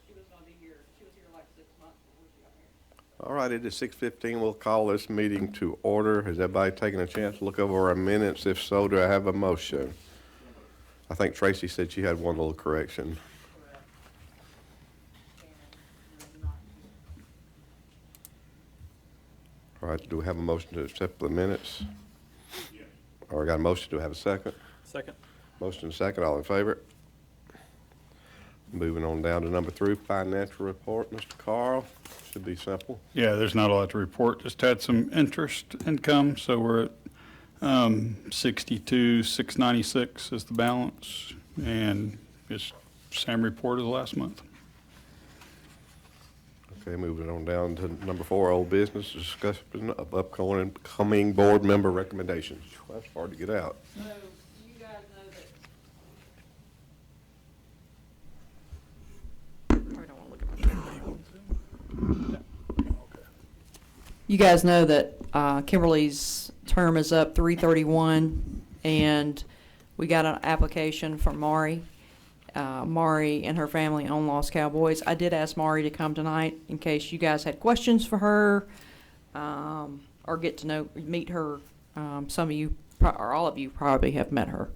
she was gonna be here. She was here like 6 months before she got married. All right, it is 6:15. We'll call this meeting to order. Has everybody taken a chance to look over our minutes? If so, do I have a motion? I think Tracy said she had one little correction. Correct. And we're not here. All right, do we have a motion to accept the minutes? Or got a motion, do we have a second? Second. Motion and second, all in favor? Moving on down to number 3, financial report. Mr. Carl, should be simple. Yeah, there's not a lot to report, just had some interest income, so we're at 62,696 is the balance, and it's same report as last month. Okay, moving on down to number 4, old business, discussion of upcoming board member recommendations. Well, that's hard to get out. So you guys know that. Probably don't want to look at my. You guys know that Kimberly's term is up 3/31, and we got an application from Mari. Mari and her family own Lost Cowboys. I did ask Mari to come tonight in case you guys had questions for her, or get to meet her. Some of you, or all of you, probably have met her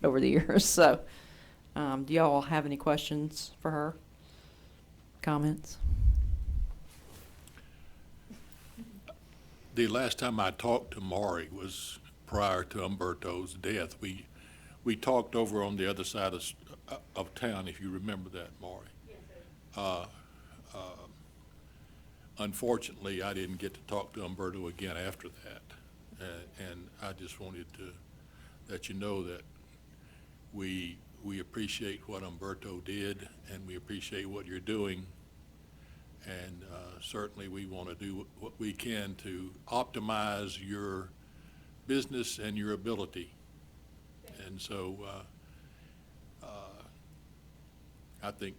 over the years. So, do y'all have any questions for her? Comments? The last time I talked to Maury was prior to Umberto's death. We talked over on the other side of town, if you remember that, Maury. Yes, sir. Unfortunately, I didn't get to talk to Umberto again after that. And I just wanted to let you know that we appreciate what Umberto did, and we appreciate what you're doing. And certainly we want to do what we can to optimize your business and your ability. And so I think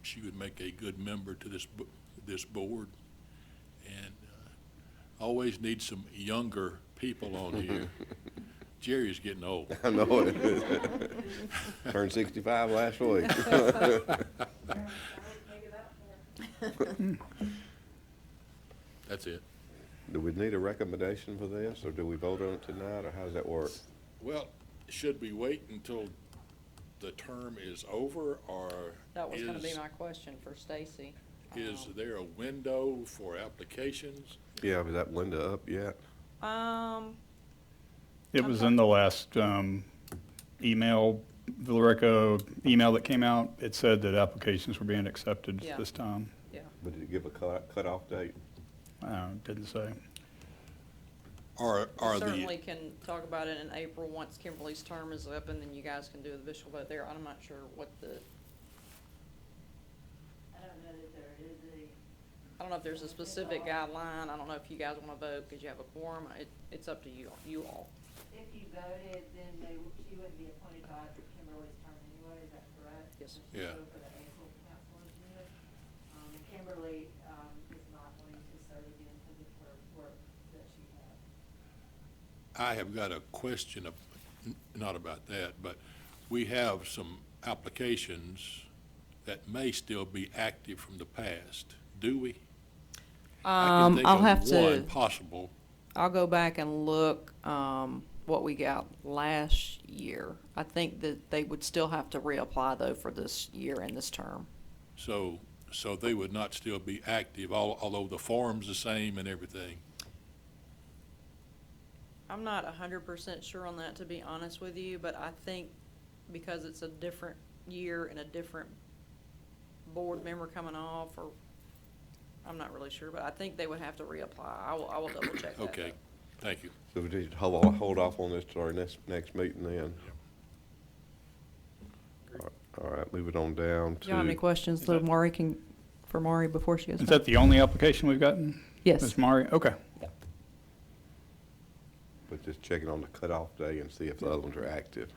she would make a good member to this board, and always need some younger people on here. Jerry's getting old. I know it. Turned 65 last week. That's it. Do we need a recommendation for this, or do we vote on it tonight, or how does that work? Well, should we wait until the term is over, or That was going to be my question for Stacy. is there a window for applications? Yeah, is that window up yet? It was in the last email, Villarica email that came out. It said that applications were being accepted Yeah. this time. Yeah. But did it give a cutoff date? Didn't say. Are Certainly can talk about it in April once Kimberly's term is up, and then you guys can do the official vote there. I'm not sure what the, I don't know that there is I don't know if there's a specific guideline. I don't know if you guys want to vote because you have a quorum. It's up to you all. if you voted, then she wouldn't be appointed to after Kimberly's term anyway, is that correct? Yes. She'd Yeah. go for the April council agenda. And Kimberly, is not going to serve again because of her work that she had. I have got a question, not about that, but we have some applications that may still be active from the past. Do we? I can think I'll of have one to, possible. I'll go back and look, what we got last year. I think that they would still have to reapply though for this year and this term. So they would not still be active, although the form's the same and everything. I'm not 100% sure on that, to be honest with you, but I think because it's a different year and a different board member coming off, or I'm not really sure, but I think they would have to reapply. I will double check that. Okay, thank you. So we need to hold off on this to our next meeting then? All right, moving on down Do you have any to, questions, though, for Maury before she goes? Is back? that the only application we've gotten? Yes. Ms. Mari? Okay. but just checking on the cutoff day and see if the other ones are active.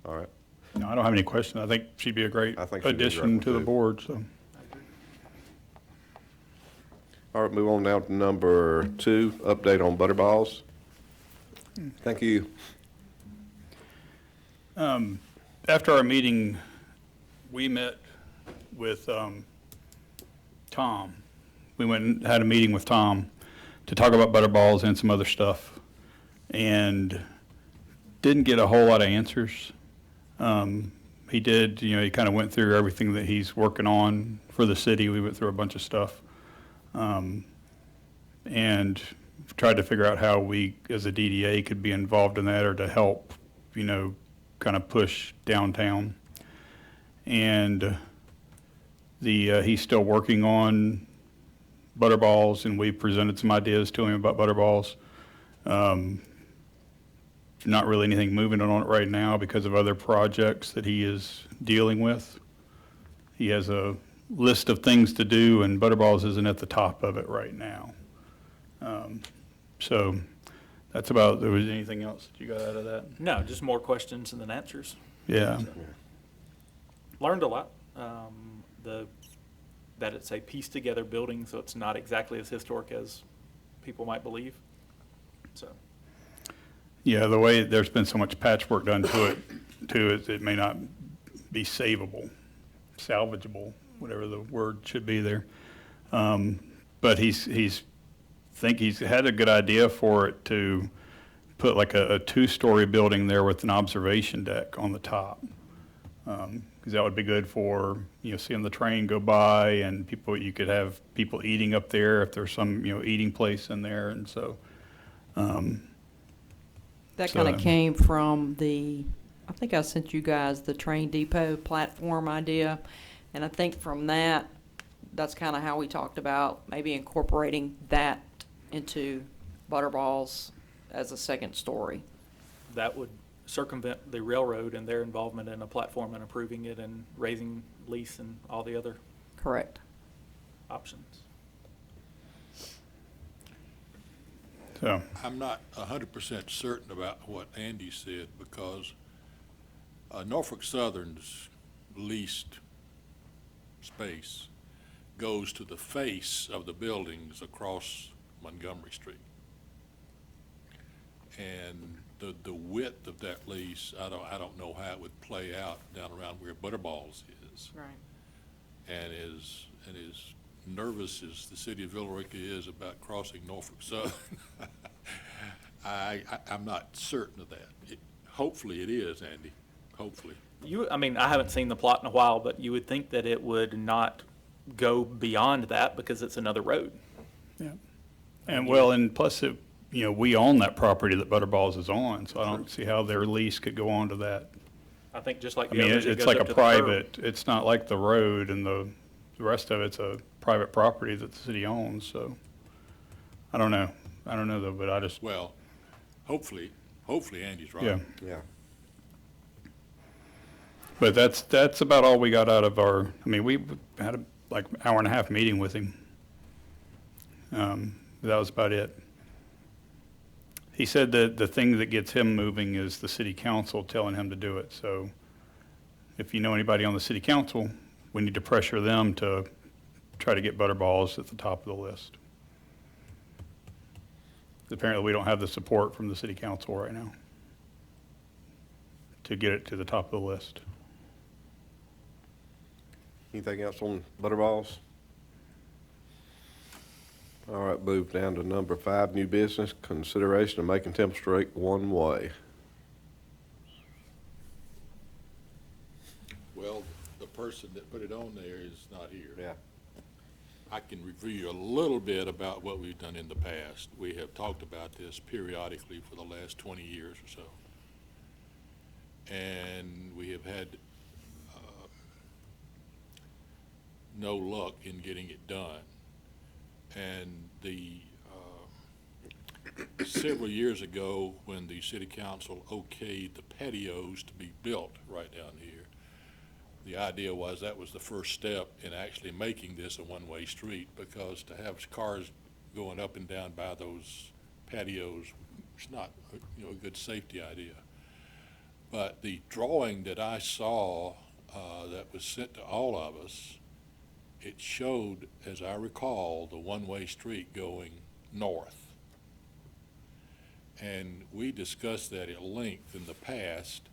All right, No, I don't have any questions. I think she'd be a great I think she'd be a great addition one, to the too. board, so. all right, move on now to number 2, update on Butterballs. Thank you. After our meeting we met with Tom. We went and had a meeting with Tom to talk about Butterballs and some other stuff, and didn't get a whole lot of answers. He did, he kind of went through everything that he's working on for the city. We went through a bunch of stuff, and tried to figure out how we, as a DDA, could be involved in that or to help, kind of push downtown. And he's still working on Butterballs, and we presented some ideas to him about Butterballs. Not really anything moving on it right now because of other projects that he is dealing with. He has a list of things to do, and Butterballs isn't at the top of it right now. So that's about, there was anything else that you got out of that? No, just more questions than answers. Yeah. Learned a lot. That it's a pieced together building, so it's not exactly as historic as people might believe. So, Yeah, the way there's been so much patchwork done to it, too, it may not be savable, salvageable, whatever the word should be there. But he's had a good idea for it to put like a two-story building there with an observation deck on the top. Because that would be good for, seeing the train go by, and you could have people eating up there if there's some, eating place in there, and so. That kind of came from I think I sent you guys the train depot platform idea. And I think from that's kind of how we talked about maybe incorporating that into Butterballs as a second story. that would circumvent the railroad and their involvement in a platform and approving it and raising lease and all the other Correct. options. So, I'm not 100% certain about what Andy said because Norfolk Southern's leased space goes to the face of the buildings across Montgomery Street. And the width of that lease, I don't know how it would play out down around where Butterballs is. Right. And as nervous as the city of Villarica is about crossing Norfolk Southern, I'm not certain of that. Hopefully it is, Andy, hopefully. I haven't seen the plot in a while, but you would think that it would not go beyond that because it's another road. yeah. And plus we own that property that Butterballs is on, so I don't see how their lease could go on to that. I think just like I the mean, others, it it's goes like up a to the curb. private, it's not like the road and the rest of it's a private property that the city owns, so I don't know. I don't know though, but I just, Well, hopefully Andy's right. yeah. Yeah. But that's about all we got out of we had a hour and a half meeting with him. That was about it. He said that the thing that gets him moving is the city council telling him to do it. So if you know anybody on the city council, we need to pressure them to try to get Butterballs at the top of the list. Apparently we don't have the support from the city council right now to get it to the top of the list. Anything else on Butterballs? All right, move down to number 5, new business, consideration of making Temple Street one-way. Well, the person that put it on there is not here. Yeah. I can review a little bit about what we've done in the past. We have talked about this periodically for the last 20 years or so. And we have had no luck in getting it done. And several years ago, when the city council okayed the patios to be built right down here, the idea was that was the first step in actually making this a one-way street, because to have cars going up and down by those patios is not a good safety idea. But the drawing that I saw that was sent to all of us, it showed, as I recall, the one-way street going north. And we discussed that at length in the past,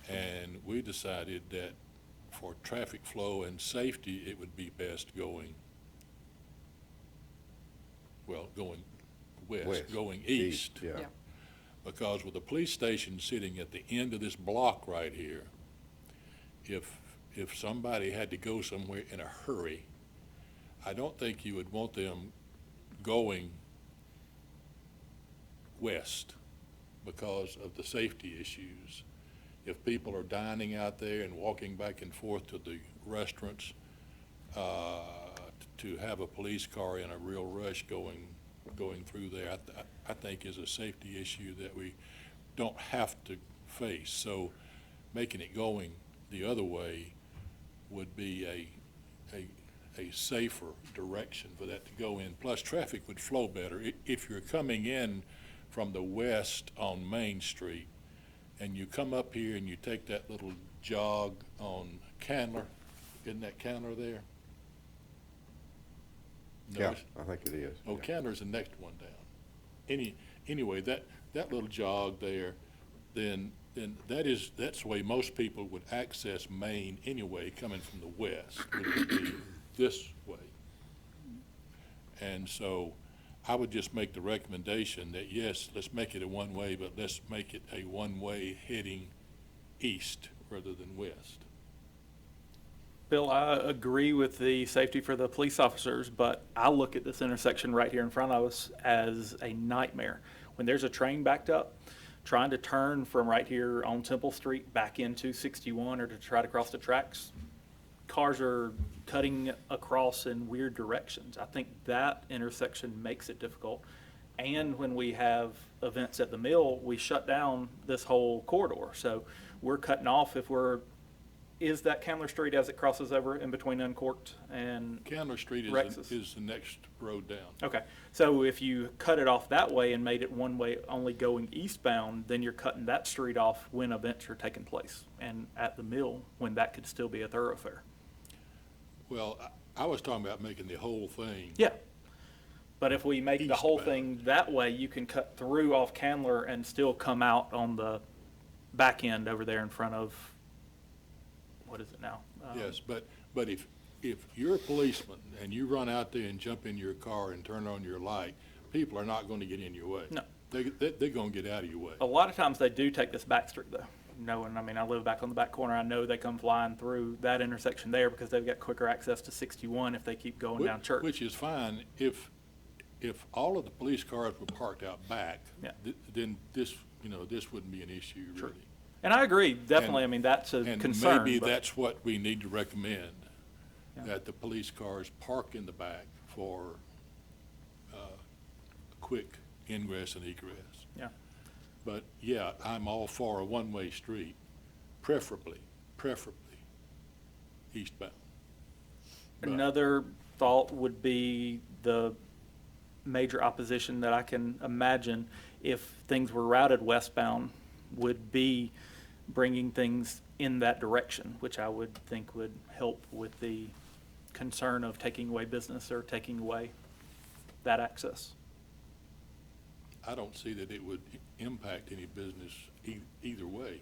and we decided that for traffic flow and safety, it would be best going, well, going west, going east. Yeah. Yeah. Because with the police station sitting at the end of this block right here, if somebody had to go somewhere in a hurry, I don't think you would want them going west because of the safety issues. If people are dining out there and walking back and forth to the restaurants, to have a police car in a real rush going through there, I think is a safety issue that we don't have to face. So making it going the other way would be a safer direction for that to go in. Plus, traffic would flow better. If you're coming in from the west on Main Street and you come up here and you take that little jog on Candler, isn't that Candler there? No, Yeah, it's- I think it is. Oh, yeah. Candler's the next one down. Anyway, that little jog there, then that's the way most people would access Main anyway, coming from the west, would be this way. And so I would just make the recommendation that, yes, let's make it a one-way, but let's make it a one-way heading east rather than west. Bill, I agree with the safety for the police officers, but I look at this intersection right here in front of us as a nightmare. When there's a train backed up, trying to turn from right here on Temple Street back into 61 or to try to cross the tracks, cars are cutting across in weird directions. I think that intersection makes it difficult. And when we have events at the mill, we shut down this whole corridor. So we're cutting off is that Candler Street as it crosses over in between Uncorked and, Candler Street Rex's. is the next road down. okay. So if you cut it off that way and made it one way only going eastbound, then you're cutting that street off when events are taking place. And at the mill, when that could still be a thoroughfare. Well, I was talking about making the whole thing. Yeah. But if we make the whole Eastbound. thing that way, you can cut through off Candler and still come out on the back end over there in front of, what is it now? Yes, but if you're a policeman and you run out there and jump in your car and turn on your light, people are not going to get in your way. No. They're going to get out of your way. A lot of times they do take this back street though. I mean, I live back on the back corner. I know they come flying through that intersection there because they've got quicker access to 61 if they keep going down Church. Which is fine if all of the police cars were parked out back, Yeah. then this wouldn't be an issue Sure. really. And I agree, definitely. And- I mean, that's a And concern. maybe but- that's what we need to recommend, Yeah. that the police cars park in the back for quick ingress and egress. Yeah. But, yeah, I'm all for a one-way street, preferably eastbound. But- Another thought would be the major opposition that I can imagine if things were routed westbound would be bringing things in that direction, which I would think would help with the concern of taking away business or taking away that access. I don't see that it would impact any business either way.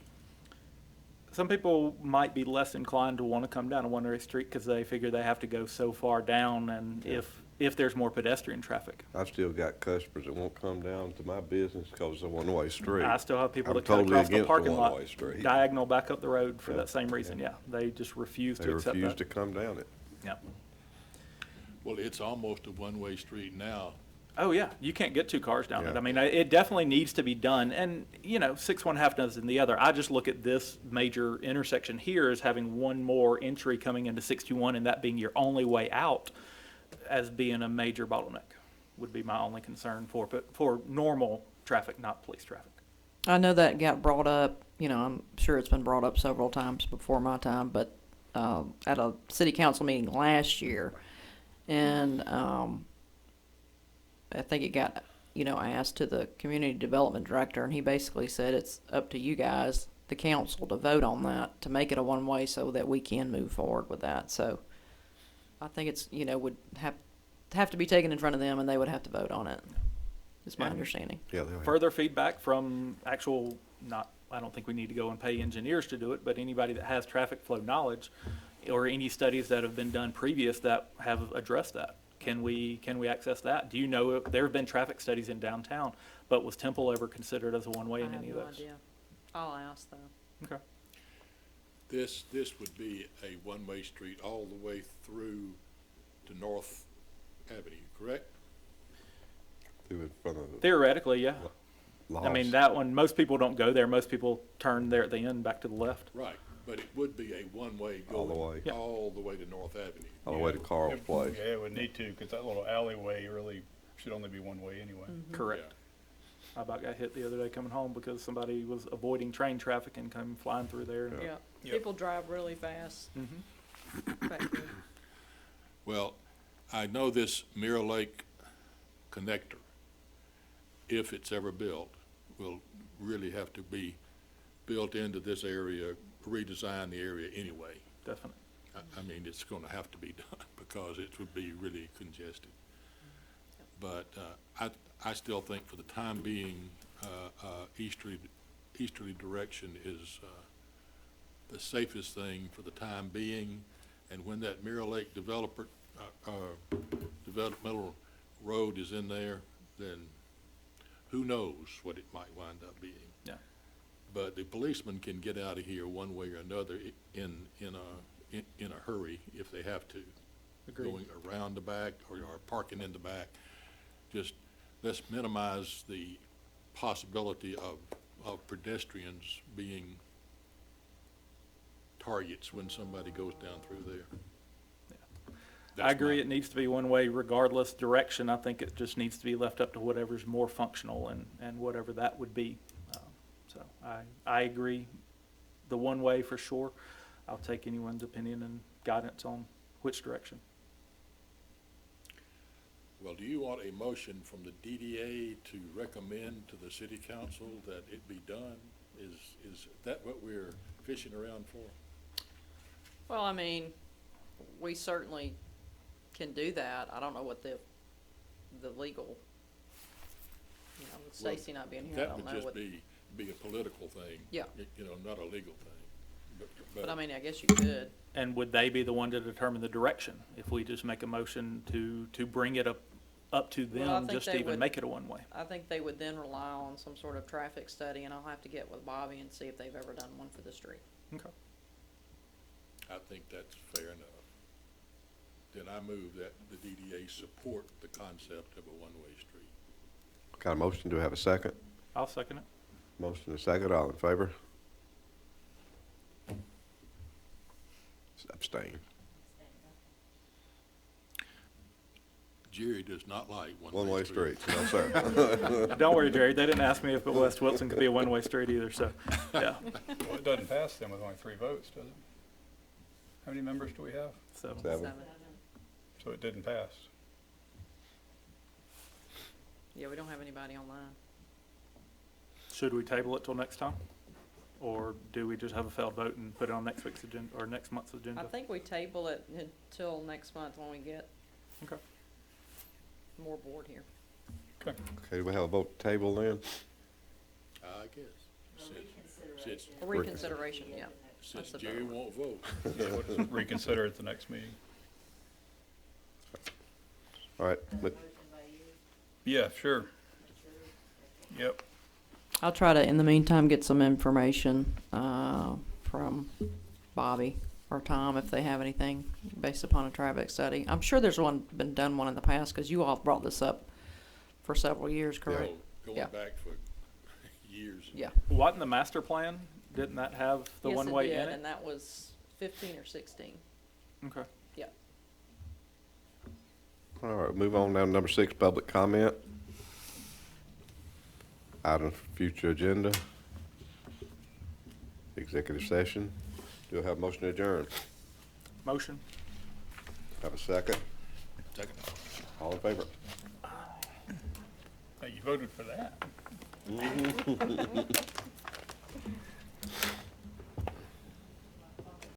Some people might be less inclined to want to come down a one-way street because they figure they have to go so far down, and if there's more pedestrian traffic. I've still got customers that won't come down to my business because it's a one-way street. I still have people I'm that cut totally across the against the parking lot, one-way street. diagonal back up the road for Yeah, that same reason, yeah. They just refuse They to accept refuse that. to come down it. Yeah. Well, it's almost a one-way street now. Oh, yeah, you can't get two cars down it. Yeah. I mean, it definitely needs to be done, and, 6 one half dozen the other. I just look at this major intersection here as having one more entry coming into 61, and that being your only way out as being a major bottleneck, would be my only concern for normal traffic, not police traffic. I know that got brought up, I'm sure it's been brought up several times before my time, but at a city council meeting last year, and I think it got, asked to the community development director, and he basically said it's up to you guys, the council, to vote on that, to make it a one-way so that we can move forward with that. So I think it's, would have to be taken in front of them, and they would have to vote on it, is my Yeah. understanding. Yeah, they'll have- Further feedback from actual, not I don't think we need to go and pay engineers to do it, but anybody that has traffic flow knowledge or any studies that have been done previous that have addressed that. Can we access that? Do you know if there have been traffic studies in downtown, but was Temple ever considered as a one-way I in have any of no those? idea. I'll ask though. Okay. This would be a one-way street all the way through to North Avenue, correct? Through in front of the Theoretically, yeah. I mean, Laws. that one, most people don't go there. Most people turn there at the end, back to the left. Right, but it would be a one-way All the way. going Yeah. all the way to North Avenue. All the way to Carl's place. Yeah, it would need to, because that little alleyway really should only be one way anyway. Correct. I about got hit the other day coming home because somebody was avoiding train traffic and come flying through there. Yeah, Yep. people drive really fast back there. Well, I know this Mirror Lake connector, if it's ever built, will really have to be built into this area, redesign the area anyway. Definitely. I mean, it's gonna have to be done because it would be really congested. But, I still think for the time being, easterly direction is, the safest thing for the time being. And when that Mirror Lake developmental road is in there, then who knows what it might wind up being. Yeah. But the policeman can get out of here one way or another in a hurry if they have to. Agreed. Going around the back or parking in the back. Just let's minimize the possibility of pedestrians being targets when somebody goes down through there. I That's agree, my- it needs to be one way regardless direction. I think it just needs to be left up to whatever's more functional and whatever that would be. So I agree, the one way for sure. I'll take anyone's opinion and guidance on which direction. Well, do you want a motion from the DDA to recommend to the city council that it be done? Is that what we're fishing around for? Well, I mean, we certainly can do that. I don't know what the legal, you know, with Well, Stacy not being here, I That don't would know just what. be a political thing. Yeah. You know, not a legal thing. But I mean, I guess you could. And would they be the one to determine the direction if we just make a motion to bring it up to Well, I them, think just to they even would- make it a one-way? I think they would then rely on some sort of traffic study, and I'll have to get with Bobby and see if they've ever done one for the street. Okay. I think that's fair enough. Then I move that the DDA support the concept of a one-way street. Got a motion, do we have a second? I'll second it. Motion and a second, all in favor? Abstain. Jerry does not like One-way one-way street, streets. no, sir. Don't worry, Jerry, they didn't ask me if West Wilson could be a one-way street either, so, yeah. Well, it doesn't pass then with only 3 votes, does it? How many members do we have? So, Seven. So it didn't pass. Yeah, we don't have anybody online. should we table it till next time? Or do we just have a failed vote and put it on next week's agenda, or next month's agenda? I think we table it until next month when we get Okay. more board here. Okay. Okay, do we have a vote table then? I guess. No Since- reconsideration. A reconsideration, yeah. Since the Jerry better won't vote. Yeah, we'll just reconsider at the next meeting. All right, A but motion by you, Yeah, sure. consider. Yep. I'll try to, in the meantime, get some information from Bobby or Tom if they have anything based upon a traffic study. I'm sure there's been done one in the past, because you all brought this up for several years, correct? Going Yeah. back for years. Yeah. Wasn't the master plan, didn't that have the one-way Yes, in it did, it? and that was 15 or 16. Okay. Yeah. all right, move on now to number 6, public comment. Item for future agenda. Executive session. Do I have a motion to adjourn? Motion? Have a second? Second. All in favor? Hey, you voted for that.